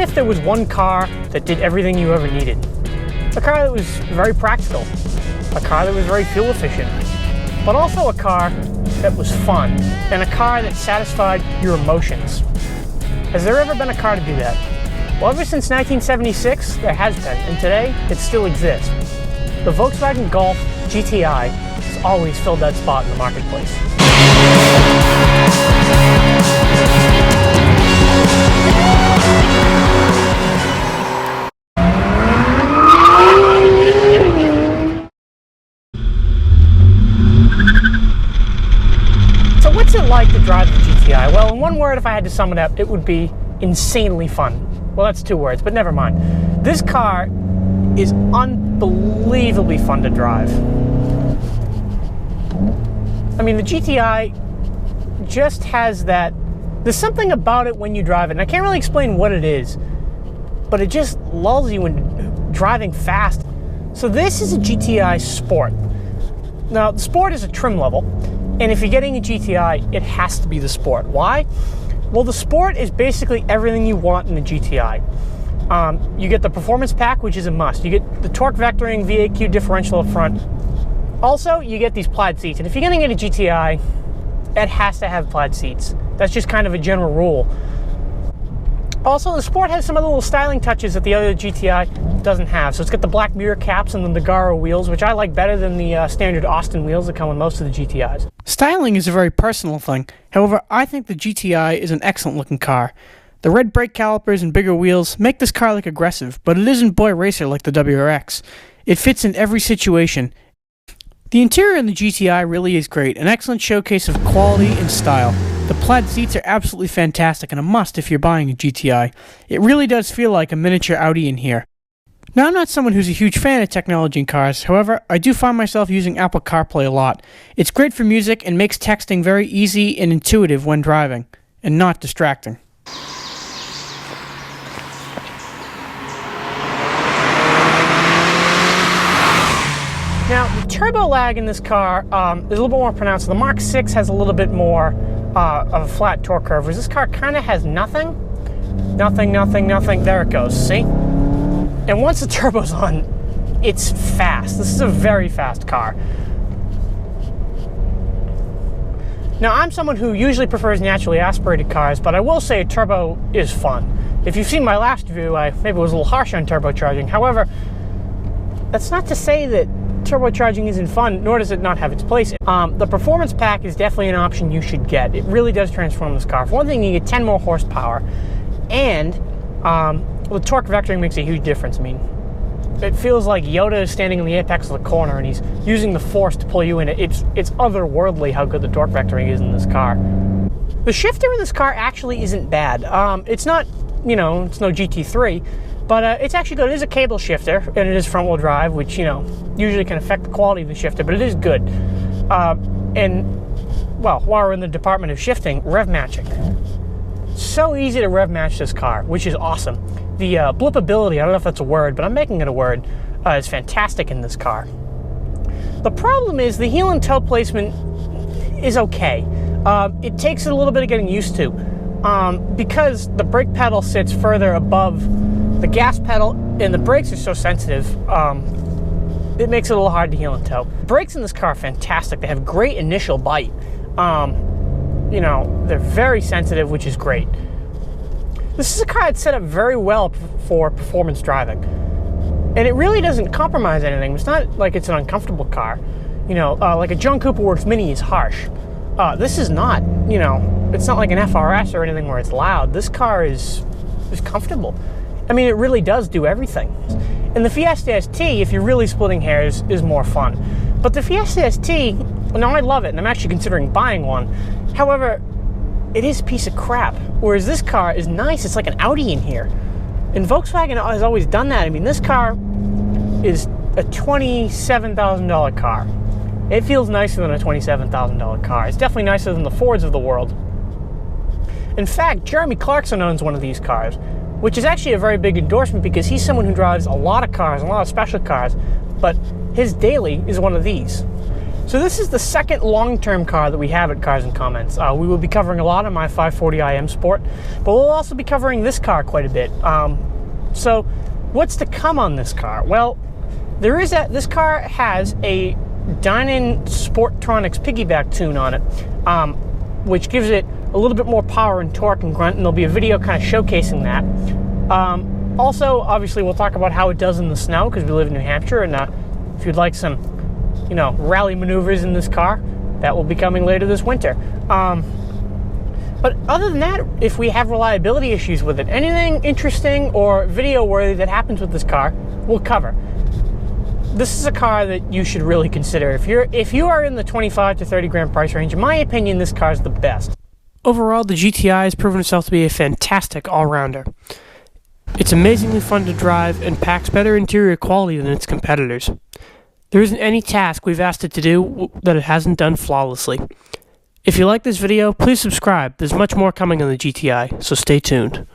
if there was one car that did everything you ever needed. A car that was very practical, a car that was very fuel efficient, but also a car that was fun, and a car that satisfied your emotions. Has there ever been a car to do that? Well, ever since 1976, there has been, and today, it still exists. The Volkswagen Golf GTI has always filled that spot in the marketplace. So what's it like to drive the GTI? Well, in one word, if I had to sum it up, it would be insanely fun. Well, that's two words, but never mind. This car is unbelievably fun to drive. I mean, the GTI just has that, there's something about it when you drive it, and I can't really explain what it is, but it just lulls you into driving fast. So this is a GTI Sport. Now, the Sport is a trim level, and if you're getting a GTI, it has to be the Sport. Why? Well, the Sport is basically everything you want in a GTI. You get the performance pack, which is a must. You get the torque vectoring VAQ differential up front. Also, you get these plaid seats. And if you're going to get a GTI, it has to have plaid seats. That's just kind of a general rule. Also, the Sport has some other little styling touches that the other GTI doesn't have. So it's got the black mirror caps and the Nagaro wheels, which I like better than the standard Austin wheels that come with most of the GTIs. Styling is a very personal thing. However, I think the GTI is an excellent looking car. The red brake calipers and bigger wheels make this car look aggressive, but it isn't boy racer like the WRX. It fits in every situation. The interior in the GTI really is great, an excellent showcase of quality and style. The plaid seats are absolutely fantastic and a must if you're buying a GTI. It really does feel like a miniature Audi in here. Now, I'm not someone who's a huge fan of technology in cars, however, I do find myself using Apple CarPlay a lot. It's great for music and makes texting very easy and intuitive when driving, and not distracting. Now, the turbo lag in this car is a little bit more pronounced. The Mark 6 has a little bit more of a flat torque curve, whereas this car kind of has nothing. Nothing. There it goes, see? And once the turbo's on, it's fast. This is a very fast car. Now, I'm someone who usually prefers naturally aspirated cars, but I will say a turbo is fun. If you've seen my last review, I maybe was a little harsh on turbocharging. However, that's not to say that turbocharging isn't fun, nor does it not have its place. The performance pack is definitely an option you should get. It really does transform this car. For one thing, you get 10 more horsepower, and the torque vectoring makes a huge difference. I mean, it feels like Yoda is standing in the apex of the corner and he's using the force to pull you in. It's otherworldly how good the torque vectoring is in this car. The shifter in this car actually isn't bad. It's not, it's no GT3, but it's actually good. It is a cable shifter, and it is front-wheel drive, which, usually can affect the quality of the shifter, but it is good. Well, while we're in the department of shifting, rev matching. So easy to rev match this car, which is awesome. The blippability, I don't know if that's a word, but I'm making it a word, is fantastic in this car. The problem is the heel and toe placement is okay. It takes a little bit of getting used to. Because the brake pedal sits further above the gas pedal and the brakes are so sensitive, it makes it a little hard to heel and toe. Brakes in this car are fantastic. They have great initial bite. They're very sensitive, which is great. This is a car that's set up very well for performance driving. And it really doesn't compromise anything. It's not like it's an uncomfortable car. Like a John Cooper Works Mini is harsh. This is not, it's not like an FRS or anything where it's loud. This car is comfortable. I mean, it really does do everything. And the Fiesta ST, if you're really splitting hairs, is more fun. But the Fiesta ST, now I love it, and I'm actually considering buying one. However, it is a piece of crap. Whereas this car is nice. It's like an Audi in here. And Volkswagen has always done that. I mean, this car is a $27,000 car. It feels nicer than a $27,000 car. It's definitely nicer than the Fords of the world. In fact, Jeremy Clarkson owns one of these cars, which is actually a very big endorsement because he's someone who drives a lot of cars, a lot of special cars, but his daily is one of these. So this is the second long-term car that we have at Cars and Comments. We will be covering a lot of my 540 IM Sport, but we'll also be covering this car quite a bit. So what's to come on this car? Well, this car has a Dynon Sportronics piggyback tune on it, which gives it a little bit more power and torque and grunt, and there'll be a video kind of showcasing that. Also, obviously, we'll talk about how it does in the snow, because we live in New Hampshire, and if you'd like some, rally maneuvers in this car, that will be coming later this winter. But other than that, if we have reliability issues with it, anything interesting or video-worthy that happens with this car, we'll cover. This is a car that you should really consider. If you are in the 25 to 30 grand price range, in my opinion, this car is the best. Overall, the GTI has proven itself to be a fantastic all-rounder. It's amazingly fun to drive and packs better interior quality than its competitors. There isn't any task we've asked it to do that it hasn't done flawlessly. If you like this video, please subscribe. There's much more coming on the GTI, so stay tuned.